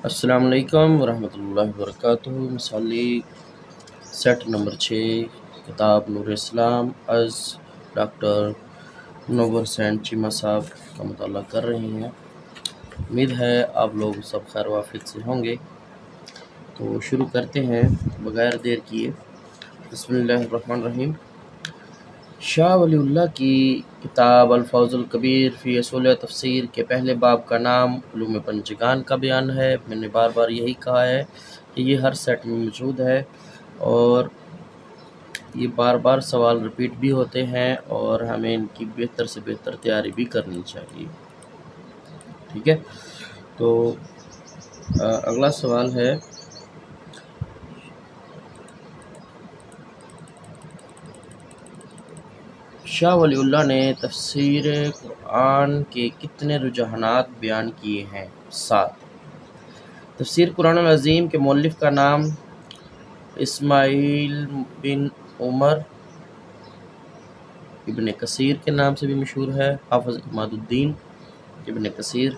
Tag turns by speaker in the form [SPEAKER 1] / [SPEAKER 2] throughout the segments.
[SPEAKER 1] السلام علیکم ورحمۃ اللہ وبرکاتہ۔ مثالی سیٹ نمبر 6 کتاب نور اسلام از ڈاکٹر منور حسین چیمہ صاحب کا مطالعہ کر رہے ہیں۔ امید ہے آپ لوگ سب خیر وافیت سے ہوں گے۔ تو شروع کرتے ہیں بغیر دیر کیے۔ بسم اللہ الرحمن الرحیم۔ شاہ ولی اللہ کی کتاب الفوز الکبیر فی اصول تفسیر کے پہلے باب کا نام علوم پنجگان کا بیان ہے۔ میں نے بار بار یہی کہا ہے کہ یہ ہر سیٹ میں موجود ہے اور یہ بار بار سوال رپیٹ بھی ہوتے ہیں اور ہمیں ان کی بہتر سے بہتر تیاری بھی کرنی چاہیے، ٹھیک ہے۔ تو اگلا سوال ہے، شاہ ولی اللہ نے تفسیر قرآن کے کتنے رجحانات بیان کیے ہیں؟ 7۔ تفسیر قرآن العظیم کے مؤلف کا نام اسماعیل بن عمر ابن کثیر کے نام سے بھی مشہور ہے، حافظ عماد الدین ابن کثیر۔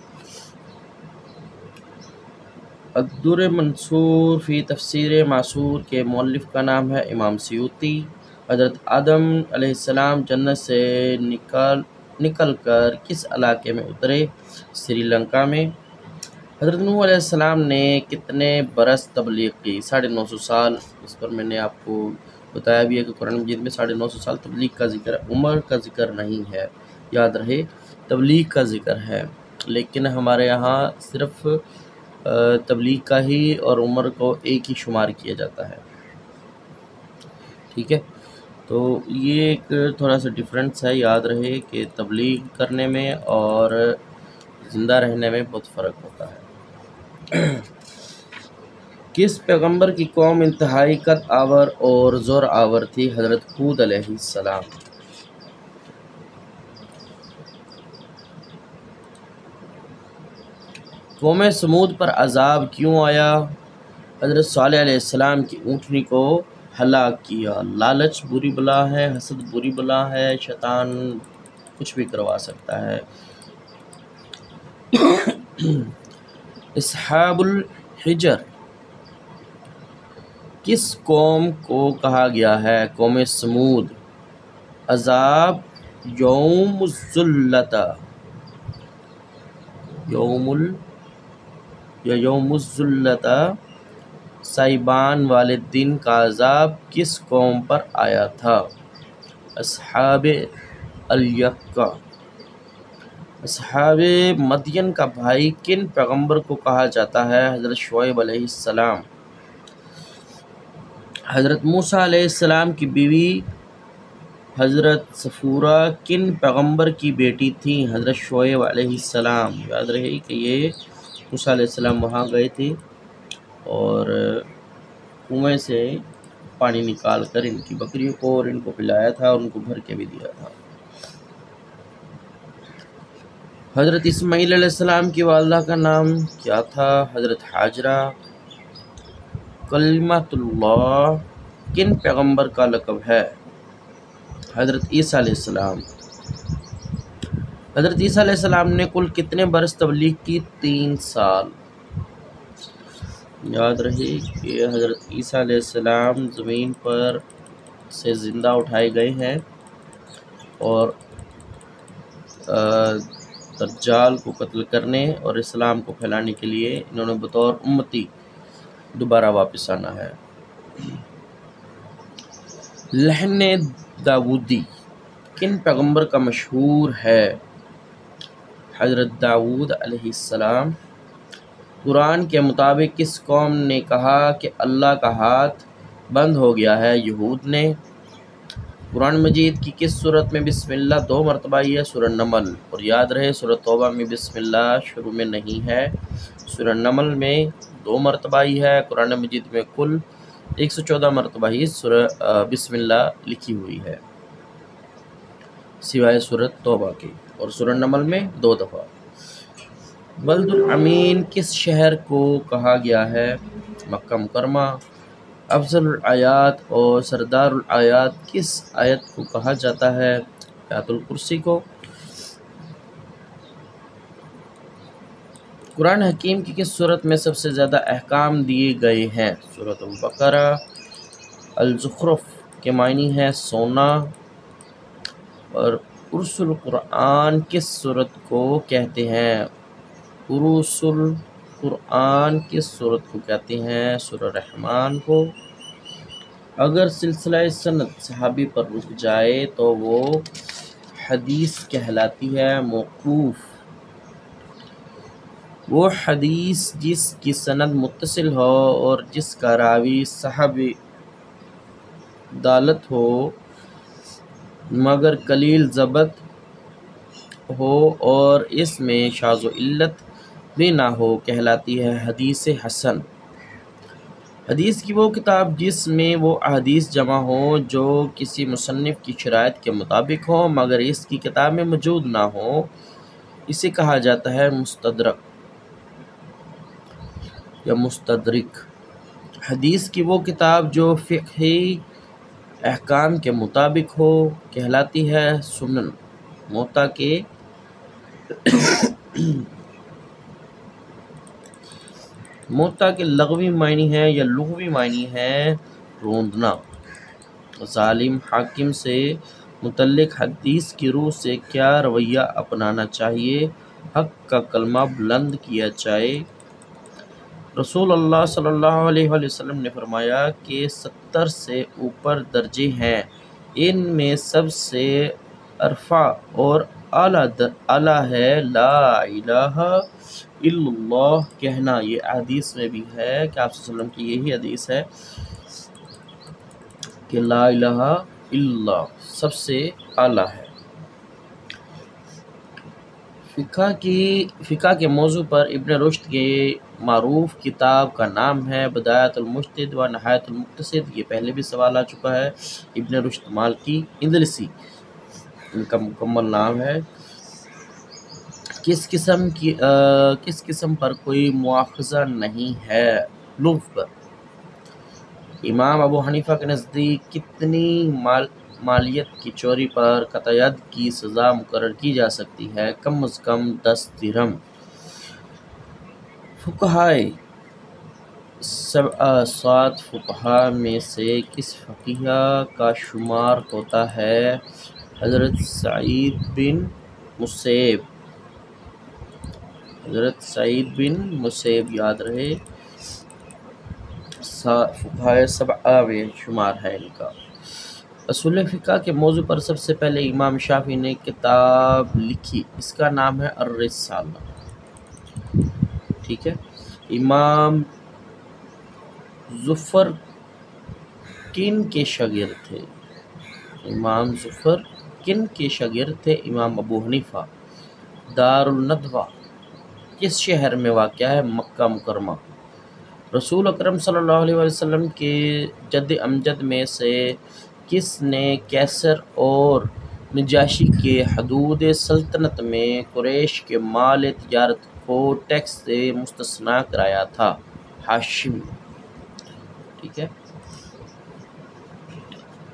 [SPEAKER 1] الدر منصور فی تفسیر معصور کے مؤلف کا نام ہے امام سیوطی۔ حضرت آدم علیہ السلام جنت سے نکل کر کس علاقے میں اترے؟ سری لنکا میں۔ حضرت نوح علیہ السلام نے کتنے برس تبلیغ کی؟ 950 سال۔ اس پر میں نے آپ کو بتایا بھی ہے کہ قرآن مجید میں 950 سال تبلیغ کا ذکر ہے، عمر کا ذکر نہیں ہے، یاد رہے تبلیغ کا ذکر ہے۔ لیکن ہمارے یہاں صرف تبلیغ کا ہی اور عمر کو ایک ہی شمار کیا جاتا ہے، ٹھیک ہے۔ تو یہ ایک تھوڑا سا ڈفرینس ہے، یاد رہے کہ تبلیغ کرنے میں اور زندہ رہنے میں بہت فرق ہوتا ہے۔ کس پیغمبر کی قوم انتہائی قد آور اور زور آور تھی؟ حضرت ہود علیہ السلام۔ قوم سمود پر عذاب کیوں آیا؟ حضرت صالح علیہ السلام کی اونٹنی کو ہلاک کیا۔ لالچ بری بلا ہے، حسد بری بلا ہے، شیطان کچھ بھی کروا سکتا ہے۔ اصحاب الحجر کس قوم کو کہا گیا ہے؟ قوم سمود۔ عذاب یوم الذلت یوم الذلت سائبان والے دن کا عذاب کس قوم پر آیا تھا؟ اصحاب الیکہ۔ اصحاب مدین کا بھائی کن پیغمبر کو کہا جاتا ہے؟ حضرت شعیب علیہ السلام۔ حضرت موسیٰ علیہ السلام کی بیوی حضرت صفورہ کن پیغمبر کی بیٹی تھی؟ حضرت شعیب علیہ السلام۔ یاد رہے کہ یہ موسیٰ علیہ السلام وہاں گئے تھے اور کنویں سے پانی نکال کر ان کی بکریوں کو اور ان کو پلایا تھا اور ان کو بھر کے بھی دیا تھا۔ حضرت اسماعیل علیہ السلام کی والدہ کا نام کیا تھا؟ حضرت حاجرہ۔ کلمۃ اللہ کن پیغمبر کا لقب ہے؟ حضرت عیسیٰ علیہ السلام۔ حضرت عیسیٰ علیہ السلام نے کل کتنے برس تبلیغ کی؟ 3 سال۔ یاد رہے کہ حضرت عیسیٰ علیہ السلام زمین پر سے زندہ اٹھائے گئے ہیں اور دجال کو قتل کرنے اور اسلام کو پھیلانے کے لیے انہوں نے بطور امتی دوبارہ واپس آنا ہے۔ لحن داودی کن پیغمبر کا مشہور ہے؟ حضرت داود علیہ السلام۔ قرآن کے مطابق کس قوم نے کہا کہ اللہ کا ہاتھ بند ہو گیا ہے؟ یہود نے۔ قرآن مجید کی کس سورت میں بسم اللہ 2 مرتبہ آئی ہے؟ سورہ نمل۔ اور یاد رہے سورہ توبہ میں بسم اللہ شروع میں نہیں ہے، سورہ نمل میں 2 مرتبہ آئی ہے۔ قرآن مجید میں کل 114 مرتبہ ہی سورہ بسم اللہ لکھی ہوئی ہے سوائے سورہ توبہ کے، اور سورہ نمل میں 2 دفعہ۔ بلد الامین کس شہر کو کہا گیا ہے؟ مکہ مکرمہ۔ افضل الآیات اور سردار الآیات کس آیت کو کہا جاتا ہے؟ آیت الکرسی کو۔ قرآن حکیم کی کس صورت میں سب سے زیادہ احکام دیے گئے ہیں؟ سورۃ البقرہ۔ الزخرف کے معنی ہے سونا۔ اور عرس القرآن کس صورت کو کہتے ہیں؟ عروس القرآن کس صورت کو کہتے ہیں؟ سورہ رحمان کو۔ اگر سلسلہ سند صحابی پر رک جائے تو وہ حدیث کہلاتی ہے۔ موقوف وہ حدیث جس کی سند متصل ہو اور جس کا راوی صاحب دالت ہو مگر قلیل ضبط ہو اور اس میں شاذ و علت بھی نہ ہو کہلاتی ہے حدیث حسن۔ حدیث کی وہ کتاب جس میں وہ احادیث جمع ہوں جو کسی مصنف کی شرائط کے مطابق ہوں مگر اس کی کتاب میں موجود نہ ہوں، اسے کہا جاتا ہے مستدرک یا مستدرک۔ حدیث کی وہ کتاب جو فقہی احکام کے مطابق ہو کہلاتی ہے سنن۔ موطا کے لغوی معنی ہے یا لغوی معنی ہے روندنا۔ ظالم حاکم سے متعلق حدیث کی روح سے کیا رویہ اپنانا چاہیے؟ حق کا کلمہ بلند کیا جائے۔ رسول اللہ صلی اللہ علیہ وآلہ وسلم نے فرمایا کہ 70 سے اوپر درجے ہیں، ان میں سب سے ارفع اور اعلیٰ ہے لا الہ الا اللہ کہنا۔ یہ حدیث میں بھی ہے کہ آپ صلی اللہ علیہ وسلم کی یہی حدیث ہے کہ لا الہ الا اللہ سب سے اعلیٰ ہے۔ فقہ کے موضوع پر ابن رشد کی معروف کتاب کا نام ہے بدایۃ المجتہد و نہایۃ المقتصد۔ یہ پہلے بھی سوال آ چکا ہے۔ ابن رشد مالکی اندلسی ان کا مکمل نام ہے۔ کس قسم پر کوئی مواخذہ نہیں ہے؟ لغو پر۔ امام ابو حنیفہ کے نزدیک کتنی مالیت کی چوری پر قطع ید کی سزا مقرر کی جا سکتی ہے؟ کم از کم 10 درہم۔ فقہائے سبعہ 7 فقہا میں سے کس فقیہ کا شمار ہوتا ہے؟ حضرت سعید بن مسیب یاد رہے، فقہائے سبعہ میں شمار ہے ان کا۔ اصول فقہ کے موضوع پر سب سے پہلے امام شافعی نے کتاب لکھی، اس کا نام ہے الرسالہ۔ ٹھیک ہے۔ امام ظفر کن کے شاگرد تھے؟ امام ظفر کن کے شاگرد تھے؟ امام ابو حنیفہ۔ دار الندوہ کس شہر میں واقع ہے؟ مکہ مکرمہ۔ رسول اکرم صلی اللہ علیہ وسلم کے جد امجد میں سے کس نے کیسر اور نجاشی کے حدود سلطنت میں قریش کے مال تجارت کو ٹیکس سے مستثنیٰ کرایا تھا؟ ہاشم۔ ٹھیک ہے۔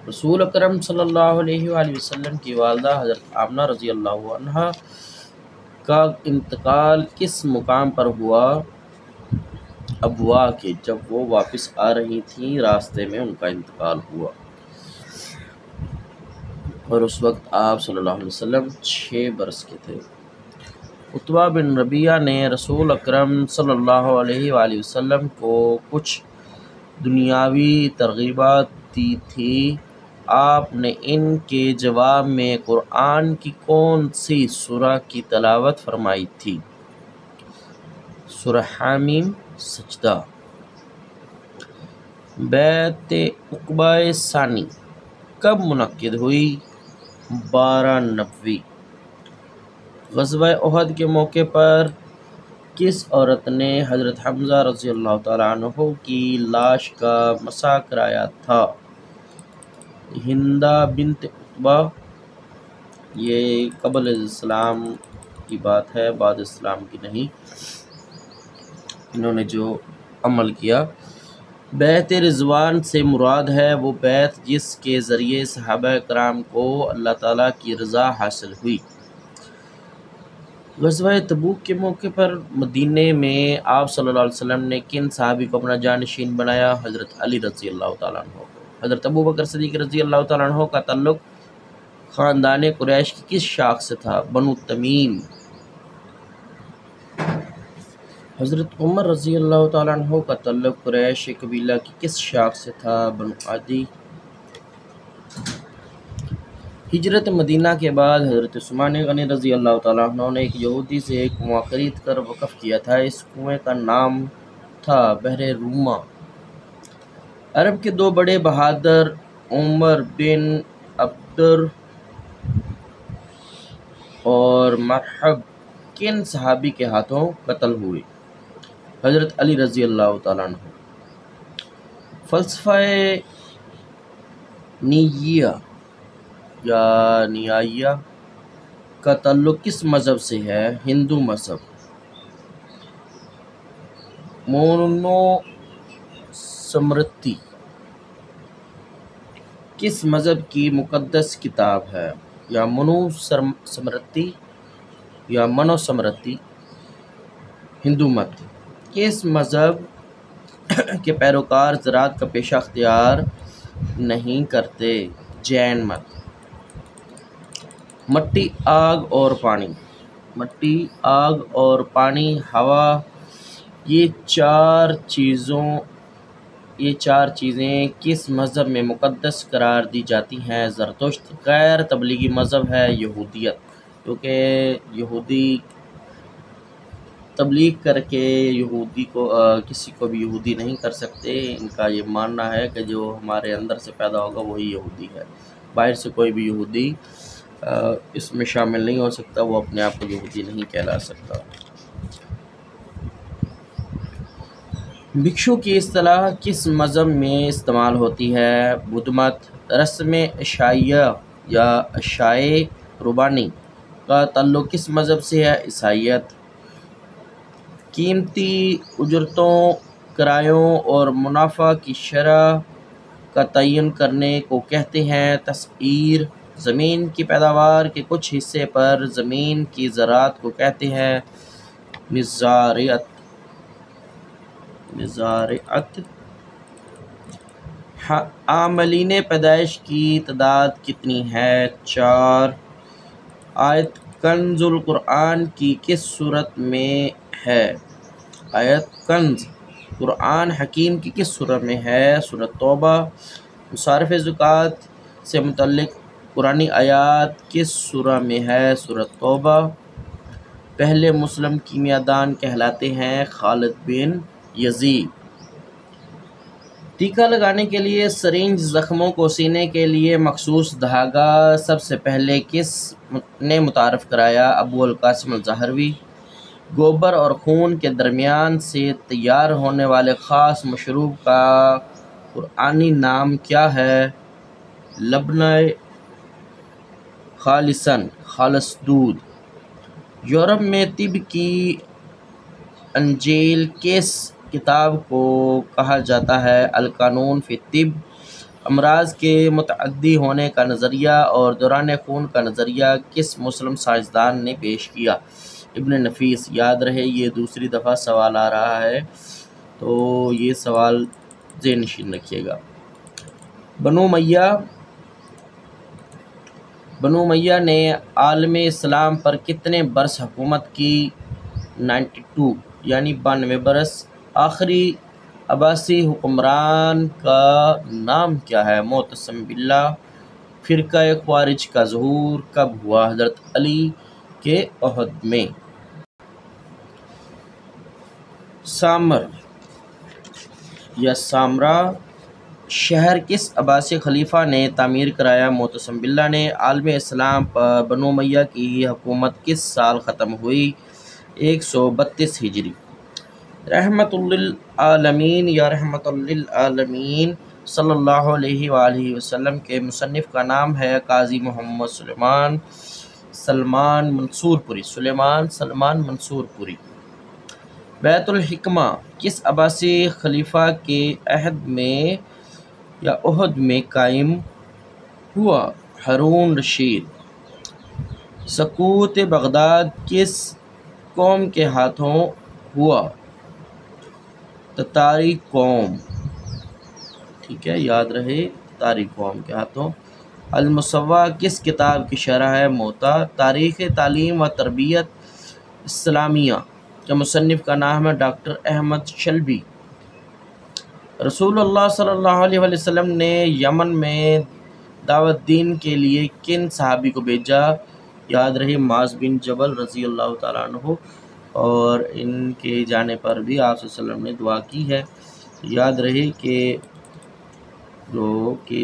[SPEAKER 1] رسول اکرم صلی اللہ علیہ وآلہ وسلم کی والدہ حضرت آمنہ رضی اللہ عنہا کا انتقال کس مقام پر ہوا؟ ابوا کے۔ جب وہ واپس آ رہی تھیں راستے میں ان کا انتقال ہوا اور اس وقت آپ صلی اللہ علیہ وسلم 6 برس کے تھے۔ عتبہ بن ربیعہ نے رسول اکرم صلی اللہ علیہ وآلہ وسلم کو کچھ دنیاوی ترغیبات دی تھی، آپ نے ان کے جواب میں قرآن کی کون سی سورہ کی تلاوت فرمائی تھی؟ سورہ حامیم، سجدہ۔ بیعت عقبہ ثانی کب منعقد ہوئی؟ 12 نبوی۔ غزوہ احد کے موقع پر کس عورت نے حضرت حمزہ رضی اللہ تعالیٰ عنہ کی لاش کا مسح کرایا تھا؟ ہندہ بنت عتبہ۔ یہ قبل اسلام کی بات ہے، بعد اسلام کی نہیں، انہوں نے جو عمل کیا۔ بیعت رضوان سے مراد ہے وہ بیعت جس کے ذریعے صحابہ کرام کو اللہ تعالیٰ کی رضا حاصل ہوئی۔ غزوہ تبوک کے موقع پر مدینے میں آپ صلی اللہ علیہ وسلم نے کن صحابی کو اپنا جانشین بنایا؟ حضرت علی رضی اللہ تعالیٰ عنہ کو۔ حضرت ابو بکر صدیق رضی اللہ تعالیٰ عنہ کا تعلق خاندان قریش کی کس شاخ سے تھا؟ بنو تمیم۔ حضرت عمر رضی اللہ تعالیٰ عنہ کا تعلق قریش قبیلہ کی کس شاخ سے تھا؟ بنو عدی۔ ہجرت مدینہ کے بعد حضرت عثمان غنی رضی اللہ تعالیٰ عنہ نے ایک یہودی سے ایک کنواں خرید کر وقف کیا تھا، اس کنویں کا نام تھا بحر روما۔ عرب کے دو بڑے بہادر عمر بن عبدر اور مرحب کن صحابی کے ہاتھوں قتل ہوئے؟ حضرت علی رضی اللہ تعالیٰ عنہ۔ فلسفہ نیہ یا نیایہ کا تعلق کس مذہب سے ہے؟ ہندو مذہب۔ مونو سمرتی کس مذہب کی مقدس کتاب ہے؟ یا منو سمرتی یا منو سمرتی؟ ہندو مت۔ کس مذہب کے پیروکار زراعت کا پیشہ اختیار نہیں کرتے؟ جین مت۔ مٹی، آگ اور پانی، مٹی، آگ اور پانی، ہوا، یہ چار چیزیں کس مذہب میں مقدس قرار دی جاتی ہیں؟ زرتشت۔ غیر تبلیغی مذہب ہے یہودیت، کیونکہ یہودی تبلیغ کر کے یہودی کو کسی کو بھی یہودی نہیں کر سکتے۔ ان کا یہ ماننا ہے کہ جو ہمارے اندر سے پیدا ہوگا وہی یہودی ہے، باہر سے کوئی بھی یہودی اس میں شامل نہیں ہو سکتا، وہ اپنے آپ کو یہودی نہیں کہلا سکتا۔ بھکشو کی اصطلاح کس مذہب میں استعمال ہوتی ہے؟ بدھ مت۔ رسم عشائیہ یا عشائے ربانی کا تعلق کس مذہب سے ہے؟ عیسائیت۔ قیمتی اجرتوں، کرایوں اور منافع کی شرح کا تعین کرنے کو کہتے ہیں تسعیر۔ زمین کی پیداوار کے کچھ حصے پر زمین کی زراعت کو کہتے ہیں مزارعت۔ عاملین پیدائش کی تعداد کتنی ہے؟ 4۔ آیت کنز القرآن کی کس سورت میں ہے؟ آیت کنز قرآن حکیم کی کس سورت میں ہے؟ سورۃ توبہ۔ مصارف زکوٰۃ سے متعلق قرآنی آیات کس سورہ میں ہے؟ سورۃ توبہ۔ پہلے مسلم کیمیاء دان کہلاتے ہیں خالد بن یزید۔ ٹیکہ لگانے کے لیے سرنج، زخموں کو سینے کے لیے مخصوص دھاگہ سب سے پہلے کس نے متعارف کرایا؟ ابو القاسم الزہروی۔ گوبر اور خون کے درمیان سے تیار ہونے والے خاص مشروب کا قرآنی نام کیا ہے؟ لبن خالصاً، خالص دودھ۔ یورپ میں طب کی انجیل کس کتاب کو کہا جاتا ہے؟ القانون فی الطب۔ امراض کے متعدی ہونے کا نظریہ اور دوران خون کا نظریہ کس مسلم سائنسدان نے پیش کیا؟ ابن نفیس۔ یاد رہے یہ دوسری دفعہ سوال آ رہا ہے تو یہ سوال ذہن نشین رکھیے گا۔ بنو امیہ نے عالم اسلام پر کتنے برس حکومت کی؟ 92 یعنی 92 برس۔ آخری عباسی حکمران کا نام کیا ہے؟ معتصم باللہ۔ فرقہ خوارج کا ظہور کب ہوا؟ حضرت علی کے عہد میں۔ سامر یا سامرا شہر کس عباسی خلیفہ نے تعمیر کرایا؟ معتصم باللہ نے۔ عالم اسلام پر بنو امیہ کی حکومت کس سال ختم ہوئی؟ 132 ہجری۔ رحمۃ للعالمین یا رحمۃ للعالمین صلی اللہ علیہ وآلہ وسلم کے مصنف کا نام ہے؟ قاضی محمد سلمان منصور پوری۔ بیت الحکمہ کس عباسی خلیفہ کے عہد میں قائم ہوا؟ ہارون رشید۔ سقوط بغداد کس قوم کے ہاتھوں ہوا؟ تتاری قوم، ٹھیک ہے، یاد رہے، تتاری قوم کے ہاتھوں۔ المصوع کس کتاب کی شرح ہے؟ موطا۔ تاریخ تعلیم و تربیت اسلامیہ کے مصنف کا نام ہے ڈاکٹر احمد شلبی۔ رسول اللہ صلی اللہ علیہ وسلم نے یمن میں دعوت دین کے لیے کن صحابی کو بھیجا؟ یاد رہے، معاذ بن جبل رضی اللہ تعالیٰ عنہ، اور ان کے جانے پر بھی آپ صلی اللہ علیہ وسلم نے دعا کی ہے۔ یاد رہے کہ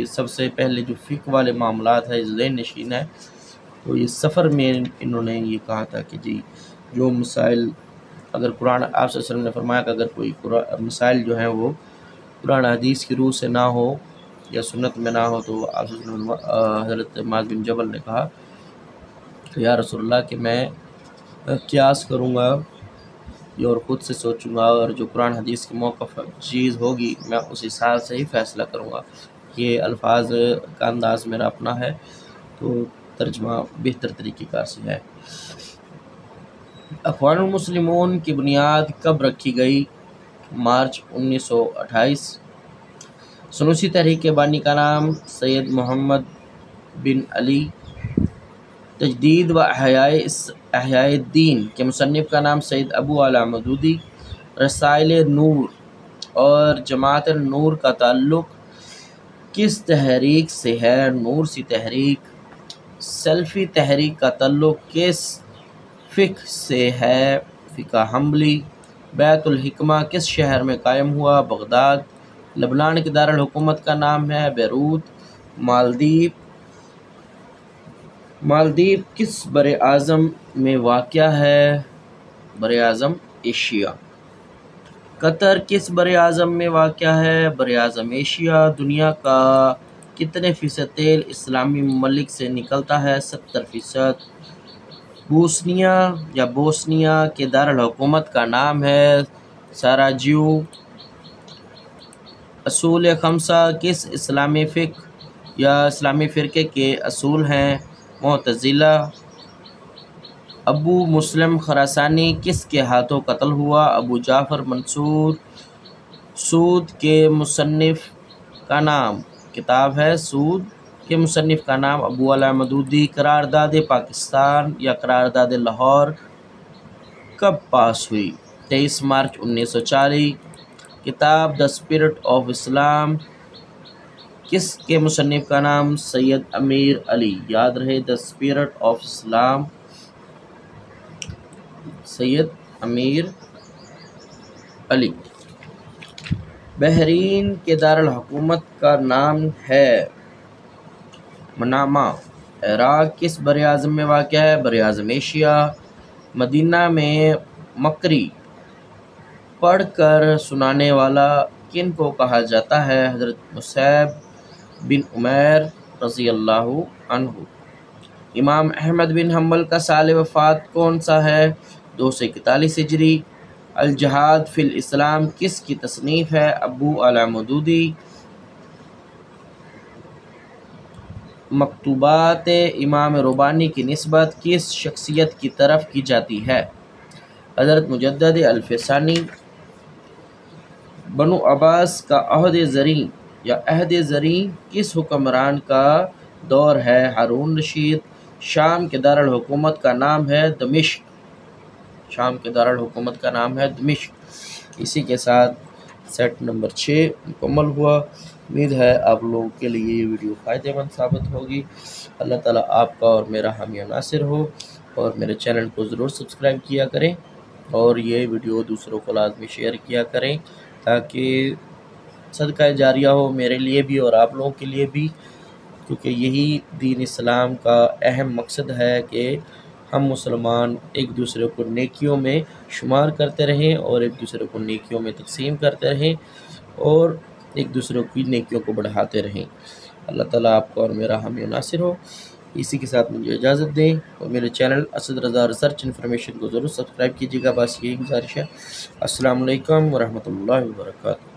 [SPEAKER 1] سب سے پہلے جو فقہ والے معاملات ہے ذہن نشین ہے، تو یہ سفر میں انہوں نے یہ کہا تھا کہ جی جو مسائل اگر قرآن، آپ صلی اللہ علیہ وسلم نے فرمایا کہ اگر کوئی مسائل جو ہیں وہ قرآن حدیث کی روح سے نہ ہو یا سنت میں نہ ہو، تو آپ صلی اللہ علیہ وسلم حضرت معاذ بن جبل نے کہا کہ یا رسول اللہ کہ میں قیاس کروں گا اور خود سے سوچوں گا، اور جو قرآن حدیث کی موقف چیز ہوگی میں اس حساب سے ہی فیصلہ کروں گا۔ یہ الفاظ کا انداز میرا اپنا ہے، تو ترجمہ بہتر طریقہ کار سے ہے۔ اخوان المسلمون کی بنیاد کب رکھی گئی؟ مارچ 1928۔ سنوسی تحریک کے بانی کا نام؟ سید محمد بن علی۔ تجدید و احیاء الدین کے مصنف کا نام؟ سید ابو اعلیٰ مودودی۔ رسائل نور اور جماعت نور کا تعلق کس تحریک سے ہے؟ نورسی تحریک۔ سلفی تحریک کا تعلق کس فقہ سے ہے؟ فقہ حنبلی۔ بیت الحکمہ کس شہر میں قائم ہوا؟ بغداد۔ لبنان کے دارالحکومت کا نام ہے بیروت۔ مالدیپ کس بر اعظم میں واقع ہے؟ بر اعظم ایشیا۔ قطر کس بر اعظم میں واقع ہے؟ بر اعظم ایشیا۔ دنیا کا کتنے فیصد تیل اسلامی ممالک سے نکلتا ہے؟ 70%۔ بوسنیا کے دارالحکومت کا نام ہے ساراجیو۔ اصول خمسہ کس اسلامی فقہ یا اسلامی فرقے کے اصول ہیں؟ معتزلہ۔ ابو مسلم خراسانی کس کے ہاتھوں قتل ہوا؟ ابو جعفر منصور۔ سود کے مصنف کا نام؟ کتاب ہے سود کے مصنف کا نام ابو اعلیٰ مودودی۔ قرارداد پاکستان یا قرارداد لاہور کب پاس ہوئی؟ 23 مارچ 1940۔ کتاب دا اسپرٹ آف اسلام کس کے مصنف کا نام؟ سید امیر علی۔ یاد رہے دا اسپرٹ آف اسلام، سید امیر علی۔ بحرین کے دارالحکومت کا نام ہے منامہ۔ عراق کس بر اعظم میں واقع ہے؟ بر اعظم ایشیا۔ مدینہ میں مکری پڑھ کر سنانے والا کن کو کہا جاتا ہے؟ حضرت مصعب بن عمیر رضی اللہ عنہ۔ امام احمد بن حنبل کا سال وفات کون سا ہے؟ 241 ہجری۔ الجہاد فی الاسلام کس کی تصنیف ہے؟ ابو اعلیٰ مودودی۔ مکتوبات امام ربانی کی نسبت کس شخصیت کی طرف کی جاتی ہے؟ حضرت مجدد الفسانی۔ بنو عباس کا عہد زریں کس حکمران کا دور ہے؟ ہارون رشید۔ شام کے دارالحکومت کا نام ہے دمشق۔ اسی کے ساتھ سیٹ نمبر 6 مکمل ہوا۔ امید ہے آپ لوگوں کے لیے یہ ویڈیو فائدہ مند ثابت ہوگی۔ اللہ تعالیٰ آپ کا اور میرا حامی و ناصر ہو، اور میرے چینل کو ضرور سبسکرائب کیا کریں، اور یہ ویڈیو دوسروں کو لازمی شیئر کیا کریں تاکہ صدقہ جاریہ ہو میرے لیے بھی اور آپ لوگوں کے لیے بھی، کیونکہ یہی دین اسلام کا اہم مقصد ہے کہ ہم مسلمان ایک دوسرے کو نیکیوں میں شمار کرتے رہیں اور ایک دوسرے کو نیکیوں میں تقسیم کرتے رہیں اور ایک دوسرے کی نیکیوں کو بڑھاتے رہیں۔ اللہ تعالیٰ آپ کا اور میرا حامی و ناصر ہو۔ اسی کے ساتھ مجھے اجازت دیں، اور میرے چینل اسد رضا ریسرچ انفارمیشن کو ضرور سبسکرائب کیجیے گا، بس یہی گزارش ہے۔ السلام علیکم ورحمۃ اللہ وبرکاتہ۔